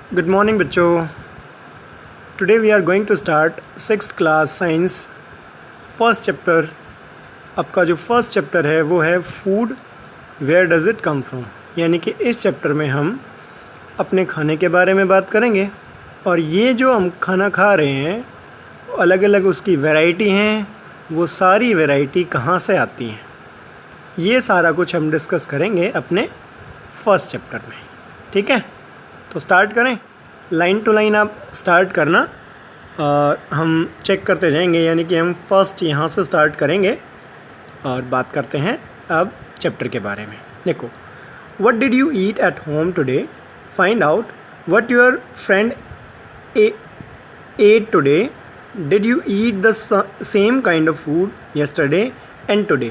Good morning बच्चों। Today we are going to start 6th class science first chapter. आपका जो first chapter है वो है food where does it come from, यानी कि इस चैप्टर में हम अपने खाने के बारे में बात करेंगे और ये जो हम खाना खा रहे हैं अलग अलग उसकी वैरायटी हैं, वो सारी वैरायटी कहाँ से आती हैं, ये सारा कुछ हम डिस्कस करेंगे अपने फर्स्ट चैप्टर में। ठीक है, तो स्टार्ट करें। लाइन टू लाइन आप स्टार्ट करना और हम चेक करते जाएंगे, यानी कि हम फर्स्ट यहाँ से स्टार्ट करेंगे और बात करते हैं अब चैप्टर के बारे में। देखो, what did you eat at home today, find out what your friend ate today, did you eat the same kind of food yesterday and today,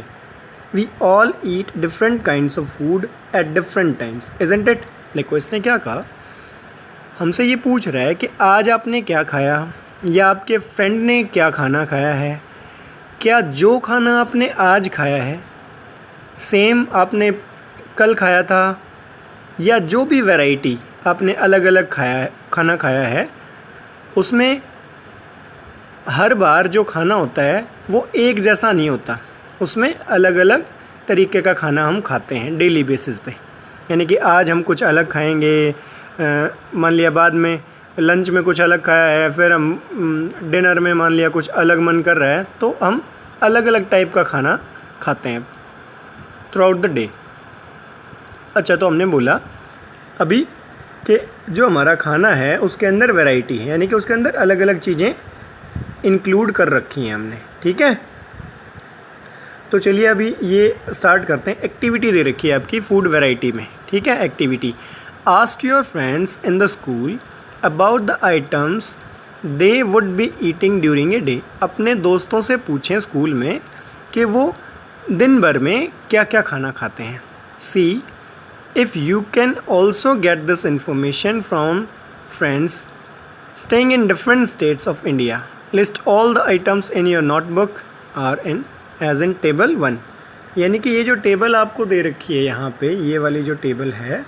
we all eat different kinds of food at different times, isn't it। देखो, इसने क्या कहा, हमसे ये पूछ रहा है कि आज आपने क्या खाया या आपके फ्रेंड ने क्या खाना खाया है, क्या जो खाना आपने आज खाया है सेम आपने कल खाया था, या जो भी वैरायटी आपने अलग अलग खाना खाया है उसमें हर बार जो खाना होता है वो एक जैसा नहीं होता, उसमें अलग अलग तरीके का खाना हम खाते हैं डेली बेसिस पे। यानी कि आज हम कुछ अलग खाएंगे, मान लिया बाद में लंच में कुछ अलग खाया है, फिर हम डिनर में मान लिया कुछ अलग मन कर रहा है, तो हम अलग अलग टाइप का खाना खाते हैं थ्रू आउट द डे। अच्छा, तो हमने बोला अभी कि जो हमारा खाना है उसके अंदर वैरायटी है, यानी कि उसके अंदर अलग अलग चीज़ें इंक्लूड कर रखी हैं हमने। ठीक है, तो चलिए अभी ये स्टार्ट करते हैं। एक्टिविटी दे रखी है आपकी फूड वैरायटी में। ठीक है, activity, ask your friends in the school about the items they would be eating during a day. अपने दोस्तों से पूछें स्कूल में कि वो दिन भर में क्या क्या खाना खाते हैं। सी if you can also get this information from friends staying in different states of India, list all the items in your notebook or in as in table 1। यानी कि ये जो टेबल आपको दे रखी है यहाँ पे, ये वाली जो टेबल है,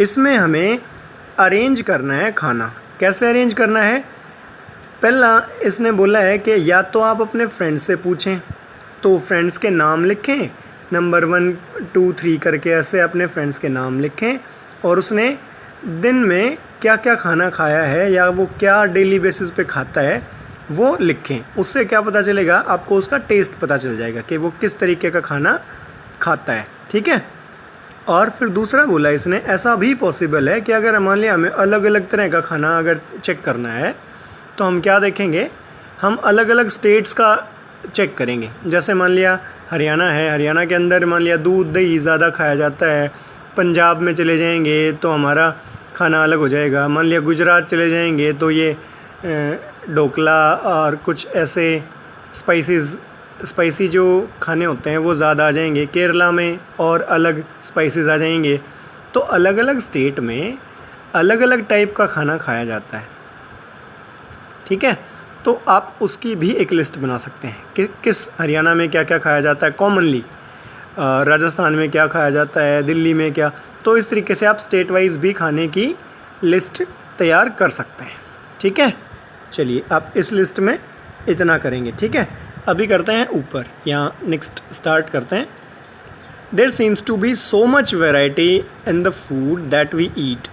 इसमें हमें अरेंज करना है खाना। कैसे अरेंज करना है, पहला इसने बोला है कि या तो आप अपने फ्रेंड से पूछें, तो फ्रेंड्स के नाम लिखें, नंबर 1 2 3 करके ऐसे अपने फ्रेंड्स के नाम लिखें और उसने दिन में क्या क्या खाना खाया है या वो क्या डेली बेसिस पे खाता है वो लिखें। उससे क्या पता चलेगा, आपको उसका टेस्ट पता चल जाएगा कि वो किस तरीके का खाना खाता है। ठीक है, और फिर दूसरा बोला इसने, ऐसा भी पॉसिबल है कि अगर मान लिया हमें अलग अलग तरह का खाना अगर चेक करना है तो हम क्या देखेंगे, हम अलग अलग स्टेट्स का चेक करेंगे। जैसे मान लिया हरियाणा है, हरियाणा के अंदर मान लिया दूध दही ज़्यादा खाया जाता है। पंजाब में चले जाएंगे तो हमारा खाना अलग हो जाएगा। मान लिया गुजरात चले जाएंगे तो ये ढोकला और कुछ ऐसे स्पाइसी जो खाने होते हैं वो ज़्यादा आ जाएंगे। केरला में और अलग स्पाइसेस आ जाएंगे। तो अलग अलग स्टेट में अलग अलग टाइप का खाना खाया जाता है। ठीक है, तो आप उसकी भी एक लिस्ट बना सकते हैं कि किस हरियाणा में क्या क्या खाया जाता है कॉमनली, राजस्थान में क्या खाया जाता है, दिल्ली में क्या। तो इस तरीके से आप स्टेट वाइज भी खाने की लिस्ट तैयार कर सकते हैं। ठीक है, चलिए आप इस लिस्ट में इतना करेंगे। ठीक है, अभी करते हैं ऊपर, यहाँ नेक्स्ट स्टार्ट करते हैं। There seems to be so much variety in the food that we eat,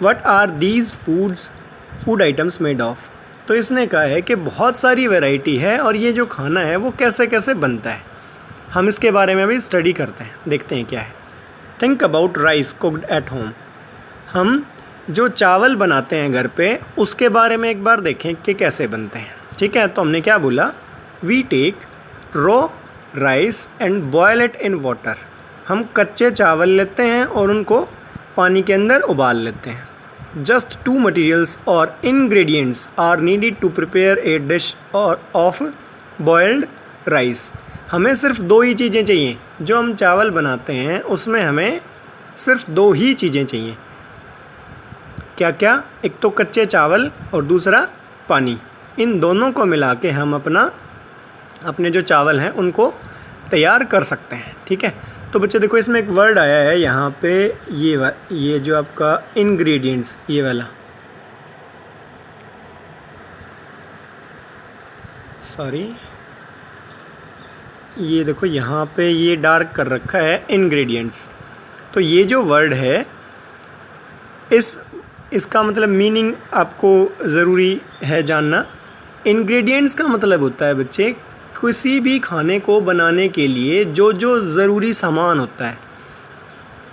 what are these food items made of. तो इसने कहा है कि बहुत सारी वेराइटी है और ये जो खाना है वो कैसे कैसे बनता है, हम इसके बारे में भी स्टडी करते हैं, देखते हैं क्या है। Think about rice cooked at home. हम जो चावल बनाते हैं घर पे उसके बारे में एक बार देखें कि कैसे बनते हैं। ठीक है, तो हमने क्या बोला, we take raw rice and boil it in water. हम कच्चे चावल लेते हैं और उनको पानी के अंदर उबाल लेते हैं। जस्ट 2 मटेरियल्स और ingredients are needed to prepare a dish और ऑफ बॉयल्ड राइस। हमें सिर्फ 2 ही चीज़ें चाहिए। जो हम चावल बनाते हैं उसमें हमें सिर्फ 2 ही चीज़ें चाहिए। क्या क्या, एक तो कच्चे चावल और दूसरा पानी। इन दोनों को मिला के हम अपने जो चावल हैं उनको तैयार कर सकते हैं। ठीक है, तो बच्चे देखो इसमें एक वर्ड आया है यहाँ पे, ये जो आपका इंग्रेडिएंट्स, ये वाला सॉरी, ये देखो यहाँ पे ये डार्क कर रखा है इंग्रेडिएंट्स। तो ये जो वर्ड है इसका मतलब मीनिंग आपको ज़रूरी है जानना। इंग्रेडिएंट्स का मतलब होता है बच्चे किसी भी खाने को बनाने के लिए जो जो ज़रूरी सामान होता है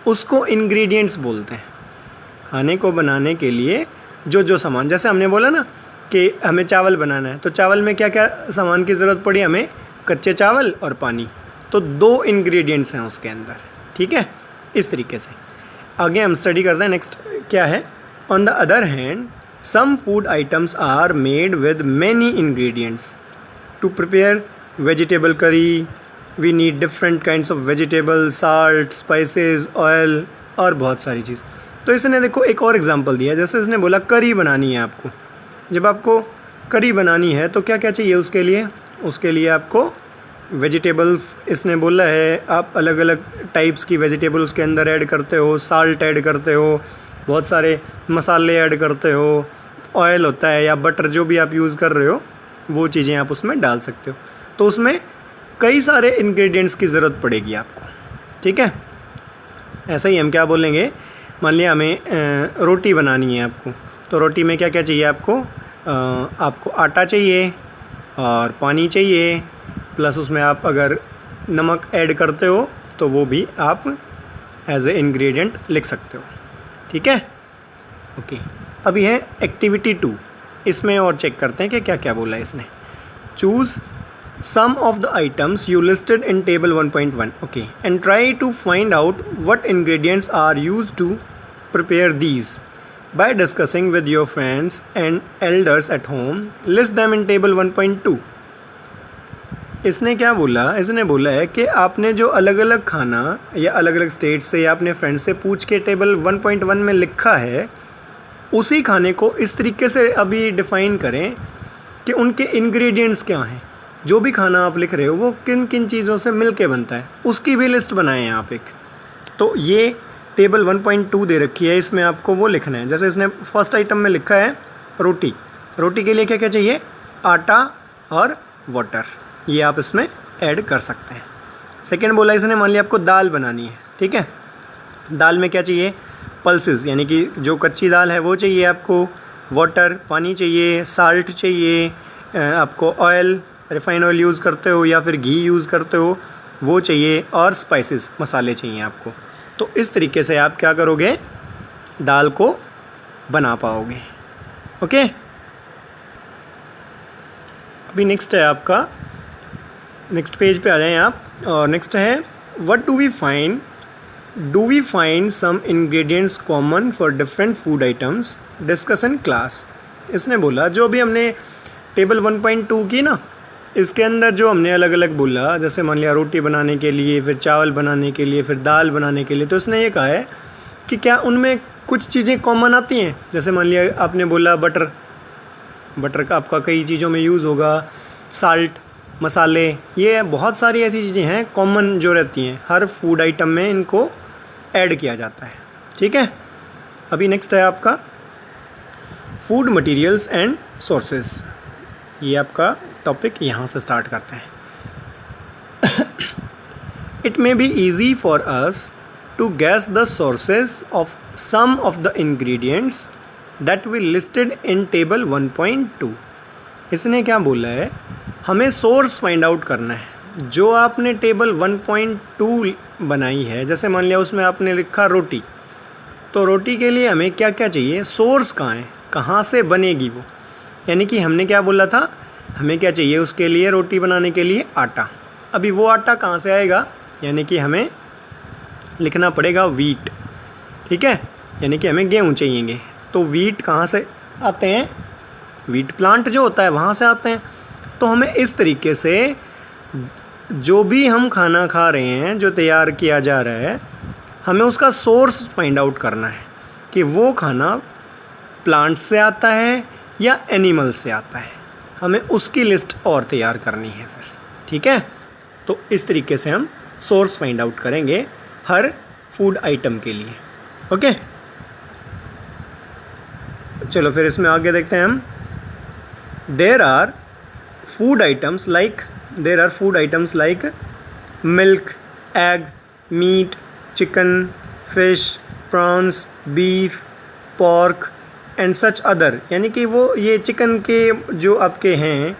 उसको इंग्रेडिएंट्स बोलते हैं। खाने को बनाने के लिए जो जो सामान, जैसे हमने बोला ना कि हमें चावल बनाना है, तो चावल में क्या क्या सामान की ज़रूरत पड़ी हमें, कच्चे चावल और पानी। तो 2 इंग्रेडिएंट्स हैं उसके अंदर, ठीक है। इस तरीके से आगे हम स्टडी करते हैं। नेक्स्ट क्या है, on the other hand some food items are made with many ingredients to prepare vegetable curry we need different kinds of vegetable, salt, spices, oil और बहुत सारी चीज़। तो इसने देखो एक और एग्जांपल दिया, जैसे इसने बोला करी बनानी है आपको। जब आपको करी बनानी है तो क्या क्या चाहिए उसके लिए आपको वेजिटेबल्स, इसने बोला है आप अलग अलग टाइप्स की वेजिटेबल उसके अंदर ऐड करते हो, साल्ट ऐड करते हो, बहुत सारे मसाले ऐड करते हो, ऑयल होता है या बटर जो भी आप यूज़ कर रहे हो वो चीज़ें आप उसमें डाल सकते हो। तो उसमें कई सारे इंग्रेडिएंट्स की ज़रूरत पड़ेगी आपको, ठीक है। ऐसा ही हम क्या बोलेंगे, मान लिया हमें रोटी बनानी है आपको, तो रोटी में क्या क्या चाहिए आपको आटा चाहिए और पानी चाहिए, प्लस उसमें आप अगर नमक ऐड करते हो तो वो भी आप एज ए इंग्रेडिएंट लिख सकते हो, ठीक है। ओके, अभी है एक्टिविटी 2। इसमें और चेक करते हैं कि क्या क्या बोला है इसने। Choose some of the items you listed in table 1.1, okay, and try to find out what ingredients are used to prepare these by discussing with your friends and elders at home. List them in table 1.2. इसने क्या बोला, इसने बोला है कि आपने जो अलग अलग खाना या अलग अलग स्टेट से या अपने फ्रेंड से पूछ के टेबल 1.1 में लिखा है, उसी खाने को इस तरीके से अभी डिफ़ाइन करें कि उनके इंग्रेडिएंट्स क्या हैं। जो भी खाना आप लिख रहे हो वो किन किन चीज़ों से मिल के बनता है, उसकी भी लिस्ट बनाएं आप एक। तो ये टेबल 1.2 दे रखी है, इसमें आपको वो लिखना है। जैसे इसने फर्स्ट आइटम में लिखा है रोटी, रोटी के लिए क्या क्या चाहिए, आटा और वाटर, ये आप इसमें ऐड कर सकते हैं। सेकेंड बोला इसने, मान लिया आपको दाल बनानी है, ठीक है। दाल में क्या चाहिए, पल्सेस यानी कि जो कच्ची दाल है वो चाहिए आपको, वाटर पानी चाहिए, साल्ट चाहिए, आपको ऑयल रिफाइन ऑयल यूज़ करते हो या फिर घी यूज़ करते हो वो चाहिए, और स्पाइसेस मसाले चाहिए आपको। तो इस तरीके से आप क्या करोगे, दाल को बना पाओगे, ओके। अभी नेक्स्ट है आपका, नेक्स्ट पेज पे आ जाएं आप, और नेक्स्ट है what do we find some ingredients common for different food items, discuss in class. इसने बोला जो भी हमने टेबल 1.2 की ना, इसके अंदर जो हमने अलग अलग बोला, जैसे मान लिया रोटी बनाने के लिए, फिर चावल बनाने के लिए, फिर दाल बनाने के लिए, तो इसने ये कहा है कि क्या उनमें कुछ चीज़ें कॉमन आती हैं। जैसे मान लिया आपने बोला बटर का आपका कई चीज़ों में यूज़ होगा, साल्ट, मसाले, ये बहुत सारी ऐसी चीज़ें हैं कॉमन जो रहती हैं, हर फूड आइटम में इनको ऐड किया जाता है, ठीक है। अभी नेक्स्ट है आपका फूड मटेरियल्स एंड सोर्सेस, ये आपका टॉपिक यहाँ से स्टार्ट करते हैं। It may be easy for us to guess the sources of some of the ingredients that we listed in table 1.2। इसने क्या बोला है, हमें सोर्स फाइंड आउट करना है। जो आपने टेबल 1.2 बनाई है, जैसे मान लिया उसमें आपने लिखा रोटी, तो रोटी के लिए हमें क्या क्या चाहिए, सोर्स कहाँ है, कहाँ से बनेगी वो। यानी कि हमने क्या बोला था, हमें क्या चाहिए उसके लिए, रोटी बनाने के लिए आटा। अभी वो आटा कहाँ से आएगा, यानी कि हमें लिखना पड़ेगा वीट, ठीक है, यानी कि हमें गेहूँ चाहिएंगे। तो वीट कहाँ से आते हैं, वीट प्लांट जो होता है वहाँ से आते हैं। तो हमें इस तरीके से जो भी हम खाना खा रहे हैं, जो तैयार किया जा रहा है, हमें उसका सोर्स फाइंड आउट करना है कि वो खाना प्लांट से आता है या एनिमल से आता है। हमें उसकी लिस्ट और तैयार करनी है फिर, ठीक है। तो इस तरीके से हम सोर्स फाइंड आउट करेंगे हर फूड आइटम के लिए, ओके। चलो फिर इसमें आगे देखते हैं हम। There are food items like there are food items like milk, egg, meat, chicken, fish, prawns, beef, pork and such other, यानी कि वो ये चिकन के जो आपके हैं,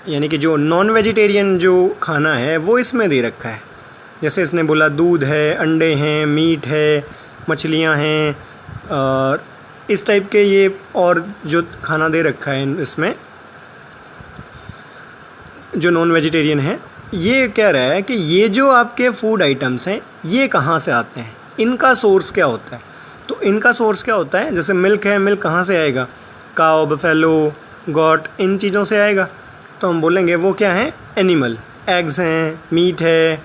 यानी कि जो नॉन वेजिटेरियन जो खाना है वो इसमें दे रखा है। जैसे इसने बोला दूध है, अंडे हैं, मीट है, मछलियाँ हैं और इस टाइप के ये और जो खाना दे रखा है इसमें जो नॉन वेजिटेरियन है। ये कह रहा है कि ये जो आपके फूड आइटम्स हैं ये कहाँ से आते हैं, इनका सोर्स क्या होता है। तो इनका सोर्स क्या होता है, जैसे मिल्क है, मिल्क कहाँ से आएगा, काओ, बफेलो, गॉट, इन चीज़ों से आएगा। तो हम बोलेंगे वो क्या है, एनिमल। एग्स हैं, मीट है,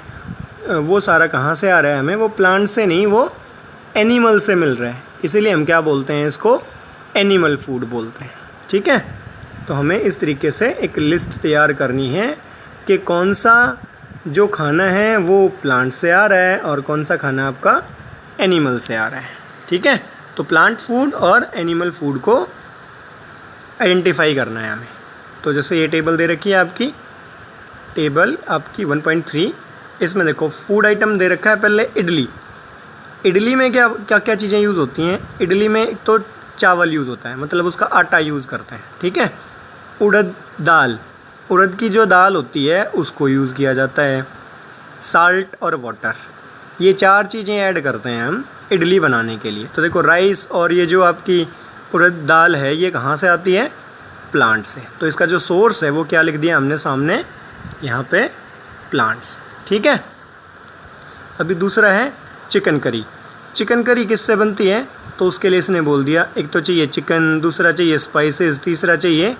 वो सारा कहाँ से आ रहा है हमें, वो प्लांट से नहीं, वो एनिमल से मिल रहा है। इसीलिए हम क्या बोलते हैं, इसको एनिमल फूड बोलते हैं। ठीक है, तो हमें इस तरीके से एक लिस्ट तैयार करनी है कि कौन सा जो खाना है वो प्लांट से आ रहा है और कौन सा खाना आपका एनिमल से आ रहा है। ठीक है, तो प्लांट फूड और एनिमल फूड को आइडेंटिफाई करना है हमें। तो जैसे ये टेबल दे रखी है आपकी, टेबल आपकी 1.3, इसमें देखो फूड आइटम दे रखा है पहले इडली। इडली में क्या क्या क्या चीज़ें यूज़ होती हैं, इडली में एक तो चावल यूज़ होता है, मतलब उसका आटा यूज़ करते हैं। ठीक है, उड़द दाल, उड़द की जो दाल होती है उसको यूज़ किया जाता है। साल्ट और वाटर, ये 4 चीज़ें ऐड करते हैं हम इडली बनाने के लिए। तो देखो राइस और ये जो आपकी उड़द दाल है ये कहाँ से आती है, प्लांट से। तो इसका जो सोर्स है वो क्या लिख दिया हमने सामने यहाँ पे, प्लांट्स। ठीक है, अभी दूसरा है चिकन करी। चिकन करी किससे बनती है, तो उसके लिए इसने बोल दिया एक तो चाहिए चिकन, दूसरा चाहिए स्पाइसेस, तीसरा चाहिए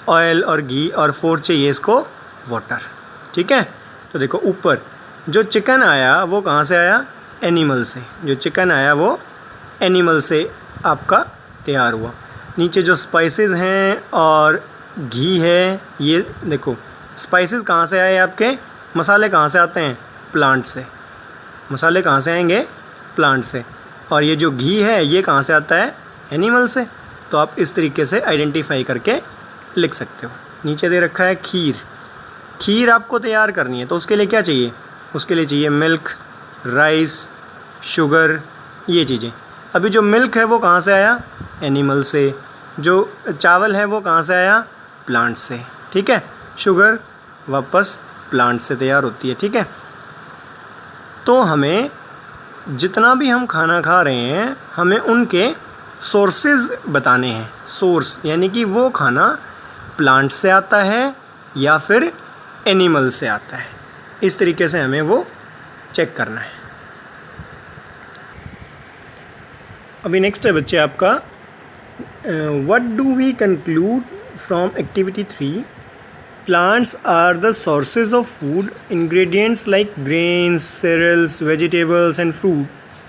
ऑयल और घी और 4 चाहिए इसको वाटर। ठीक है, तो देखो ऊपर जो चिकन आया वो कहाँ से आया, एनिमल से। जो चिकन आया वो एनिमल से आपका तैयार हुआ। नीचे जो स्पाइसेस हैं और घी है, ये देखो स्पाइसेस कहाँ से आए आपके, मसाले कहाँ से आते हैं, प्लांट से। मसाले कहाँ से आएंगे, प्लांट से। और ये जो घी है ये कहाँ से आता है, एनिमल से। तो आप इस तरीके से आइडेंटिफाई करके लिख सकते हो। नीचे दे रखा है खीर। खीर आपको तैयार करनी है तो उसके लिए क्या चाहिए, उसके लिए चाहिए मिल्क, राइस, शुगर, ये चीज़ें। अभी जो मिल्क है वो कहाँ से आया, एनिमल से। जो चावल है वो कहाँ से आया, प्लांट से। ठीक है, शुगर वापस प्लांट से तैयार होती है। ठीक है, तो हमें जितना भी हम खाना खा रहे हैं हमें उनके सोर्सेज बताने हैं। सोर्स यानी कि वो खाना प्लांट से आता है या फिर एनिमल से आता है। इस तरीके से हमें वो चेक करना है। अभी नेक्स्ट है बच्चे आपका what do we conclude from activity 3, plants are the sources of food, ingredients like grains, cereals, vegetables and fruits.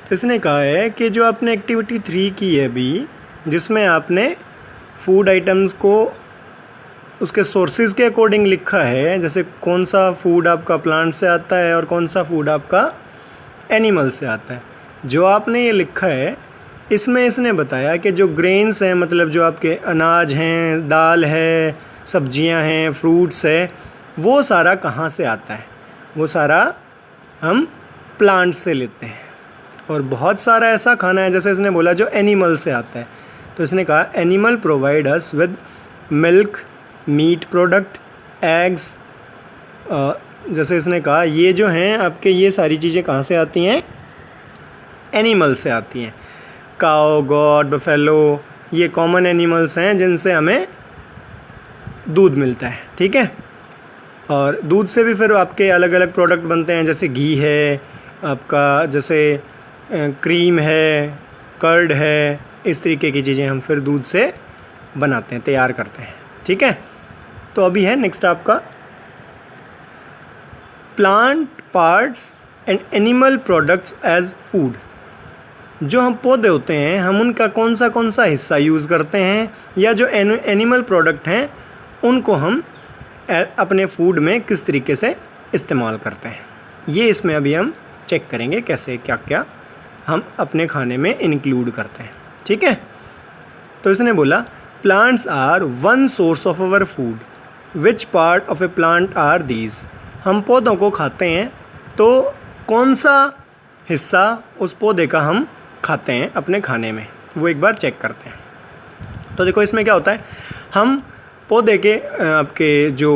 तो इसने कहा है कि जो आपने एक्टिविटी 3 की है अभी, जिसमें आपने फूड आइटम्स को उसके सोर्सेज के अकॉर्डिंग लिखा है, जैसे कौन सा फूड आपका प्लांट से आता है और कौन सा फूड आपका एनिमल से आता है। जो आपने ये लिखा है इसमें इसने बताया कि जो ग्रेन्स हैं, मतलब जो आपके अनाज हैं, दाल है, सब्जियां हैं, फ्रूट्स है, वो सारा कहाँ से आता है, वो सारा हम प्लांट से लेते हैं। और बहुत सारा ऐसा खाना है जैसे इसने बोला जो एनिमल से आता है। तो इसने कहा animal provide us with milk, meat product, eggs. जैसे इसने कहा ये जो हैं आपके, ये सारी चीज़ें कहाँ से आती हैं, एनिमल से आती हैं। काओ, गॉट, बफेलो, ये कॉमन एनिमल्स हैं जिनसे हमें दूध मिलता है। ठीक है, और दूध से भी फिर आपके अलग अलग प्रोडक्ट बनते हैं, जैसे घी है आपका, जैसे क्रीम है, कर्ड है, इस तरीके की चीज़ें हम फिर दूध से बनाते हैं, तैयार करते हैं। ठीक है, तो अभी है नेक्स्ट आपका plant parts and animal products as food. जो हम पौधे होते हैं हम उनका कौन सा हिस्सा यूज़ करते हैं, या जो एनिमल प्रोडक्ट हैं उनको हम अपने फूड में किस तरीके से इस्तेमाल करते हैं। ये इसमें अभी हम चेक करेंगे कैसे क्या क्या हम अपने खाने में इंक्लूड करते हैं। ठीक है, तो इसने बोला plants are one source of our food. Which part of a plant are these, हम पौधों को खाते हैं तो कौन सा हिस्सा उस पौधे का हम खाते हैं अपने खाने में, वो एक बार चेक करते हैं। तो देखो इसमें क्या होता है, हम पौधे के आपके जो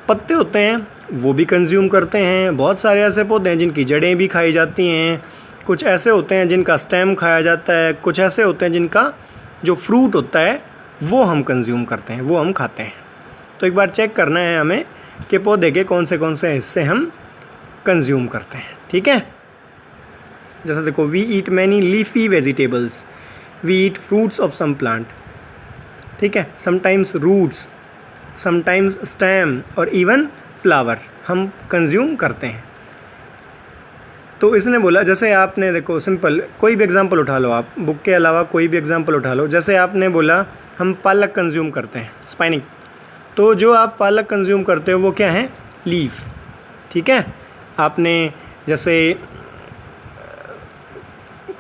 पत्ते होते हैं वो भी कंज्यूम करते हैं। बहुत सारे ऐसे पौधे हैं जिनकी जड़ें भी खाई जाती हैं, कुछ ऐसे होते हैं जिनका स्टेम खाया जाता है, कुछ ऐसे होते हैं जिनका जो फ्रूट होता है वो हम कंज्यूम करते हैं, वो हम खाते हैं। तो एक बार चेक करना है हमें कि पौधे के कौन से हिस्से हम कंज्यूम करते हैं। ठीक है, जैसे देखो, we eat many leafy vegetables, we eat fruits of some plant. ठीक है, समटाइम्स रूट्स, समटाइम्स स्टेम और इवन फ्लावर हम कंज्यूम करते हैं। तो इसने बोला, जैसे आपने देखो सिंपल कोई भी एग्जांपल उठा लो, आप बुक के अलावा कोई भी एग्जांपल उठा लो। जैसे आपने बोला हम पालक कंज्यूम करते हैं, स्पाइनिक, तो जो आप पालक कंज्यूम करते हो वो क्या है, लीफ। ठीक है, आपने जैसे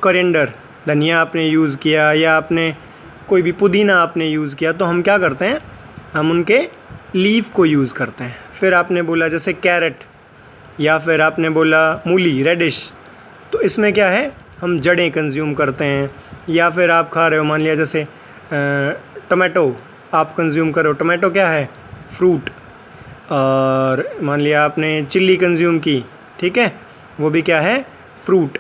कोरिएंडर, धनिया आपने यूज़ किया या आपने कोई भी पुदीना आपने यूज़ किया, तो हम क्या करते हैं, हम उनके लीफ को यूज़ करते हैं। फिर आपने बोला जैसे कैरेट, या फिर आपने बोला मूली, रेडिश, तो इसमें क्या है, हम जड़ें कंज्यूम करते हैं। या फिर आप खा रहे हो, मान लिया जैसे टमाटो आप कंज्यूम करो, टमाटो क्या है, फ्रूट। और मान लिया आपने चिल्ली कंज्यूम की, ठीक है, वो भी क्या है, फ्रूट।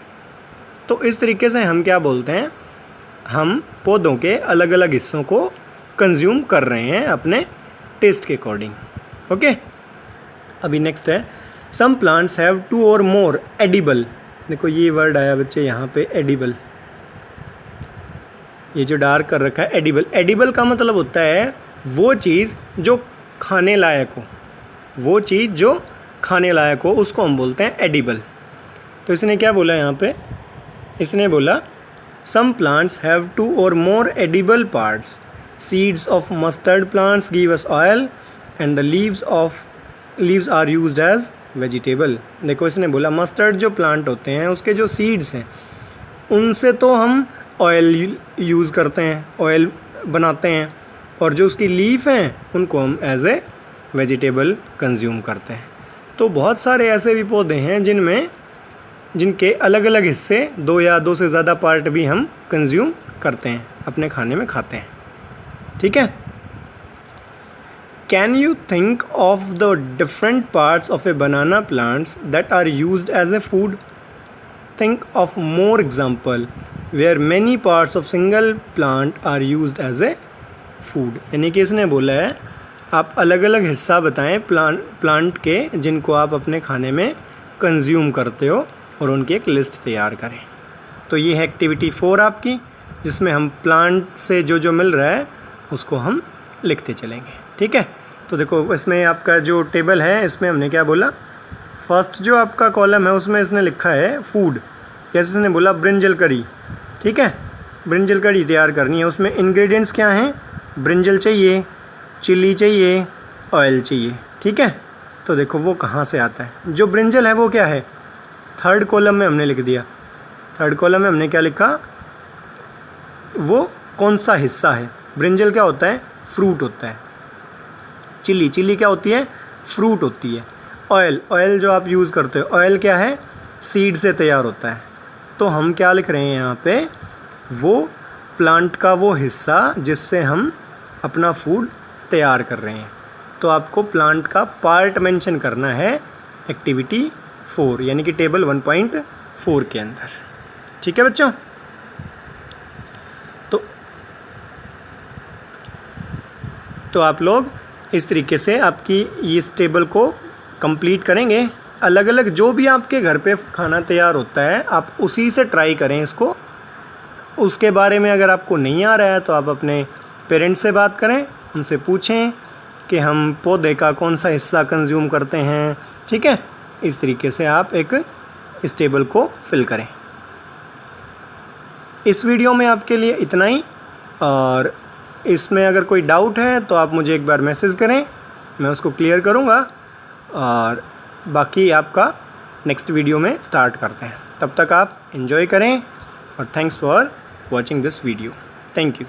तो इस तरीके से हम क्या बोलते हैं, हम पौधों के अलग अलग हिस्सों को कंज्यूम कर रहे हैं अपने टेस्ट के अकॉर्डिंग। ओके, अभी नेक्स्ट है, some plants have 2 or more edible. देखो ये वर्ड आया बच्चे यहाँ पे, एडिबल, ये जो डार्क कर रखा है एडिबल। एडिबल का मतलब होता है वो चीज़ जो खाने लायक हो, वो चीज़ जो खाने लायक हो उसको हम बोलते हैं एडिबल। तो इसने क्या बोला यहाँ पे, इसने बोला some plants have 2 or more edible parts, seeds of mustard plants give us oil and the leaves are used as vegetable. देखो इसने बोला मस्टर्ड जो प्लांट होते हैं उसके जो सीड्स हैं उनसे तो हम ऑयल यूज़ करते हैं, ऑयल बनाते हैं, और जो उसकी लीफ हैं उनको हम एज ए वेजिटेबल कंज्यूम करते हैं। तो बहुत सारे ऐसे भी पौधे हैं जिनके अलग अलग हिस्से, 2 या 2 से ज़्यादा पार्ट भी हम कंज्यूम करते हैं, अपने खाने में खाते हैं। ठीक है, can you think of the different parts of a banana plants that are used as a food, think of more example where many parts of single plant are used as a food. यानी कि इसने बोला है आप अलग अलग हिस्सा बताएं प्लांट के जिनको आप अपने खाने में कंज्यूम करते हो और उनकी एक लिस्ट तैयार करें। तो ये है एक्टिविटी 4 आपकी, जिसमें हम प्लांट से जो मिल रहा है उसको हम लिखते चलेंगे। ठीक है, तो देखो इसमें आपका जो टेबल है इसमें हमने क्या बोला, फर्स्ट जो आपका कॉलम है उसमें इसने लिखा है फूड। जैसे इसने बोला ब्रिंजल करी, ठीक है, ब्रिंजल करी तैयार करनी है, उसमें इंग्रेडिएंट्स क्या हैं, ब्रिंजल चाहिए, चिली चाहिए, ऑयल चाहिए। ठीक है, तो देखो वो कहाँ से आता है, जो ब्रिंजल है वो क्या है, 3rd कॉलम में हमने लिख दिया। 3rd कॉलम में हमने क्या लिखा, वो कौन सा हिस्सा है। ब्रिंजल क्या होता है, फ्रूट होता है। चिली क्या होती है, फ्रूट होती है। ऑयल जो आप यूज़ करते हो, ऑयल क्या है, सीड से तैयार होता है। तो हम क्या लिख रहे हैं यहाँ पे, वो प्लांट का वो हिस्सा जिससे हम अपना फूड तैयार कर रहे हैं। तो आपको प्लांट का पार्ट मेंशन करना है एक्टिविटी 4 यानी कि टेबल 1.4 के अंदर। ठीक है बच्चों, तो आप लोग इस तरीके से आपकी इस टेबल को कंप्लीट करेंगे। अलग अलग जो भी आपके घर पे खाना तैयार होता है आप उसी से ट्राई करें इसको। उसके बारे में अगर आपको नहीं आ रहा है तो आप अपने पेरेंट्स से बात करें, उनसे पूछें कि हम पौधे का कौन सा हिस्सा कंज्यूम करते हैं। ठीक है, इस तरीके से आप इस टेबल को फिल करें। इस वीडियो में आपके लिए इतना ही, और इसमें अगर कोई डाउट है तो आप मुझे एक बार मैसेज करें, मैं उसको क्लियर करूँगा, और बाकी आपका नेक्स्ट वीडियो में स्टार्ट करते हैं। तब तक आप एंजॉय करें और thanks for watching this video. Thank you.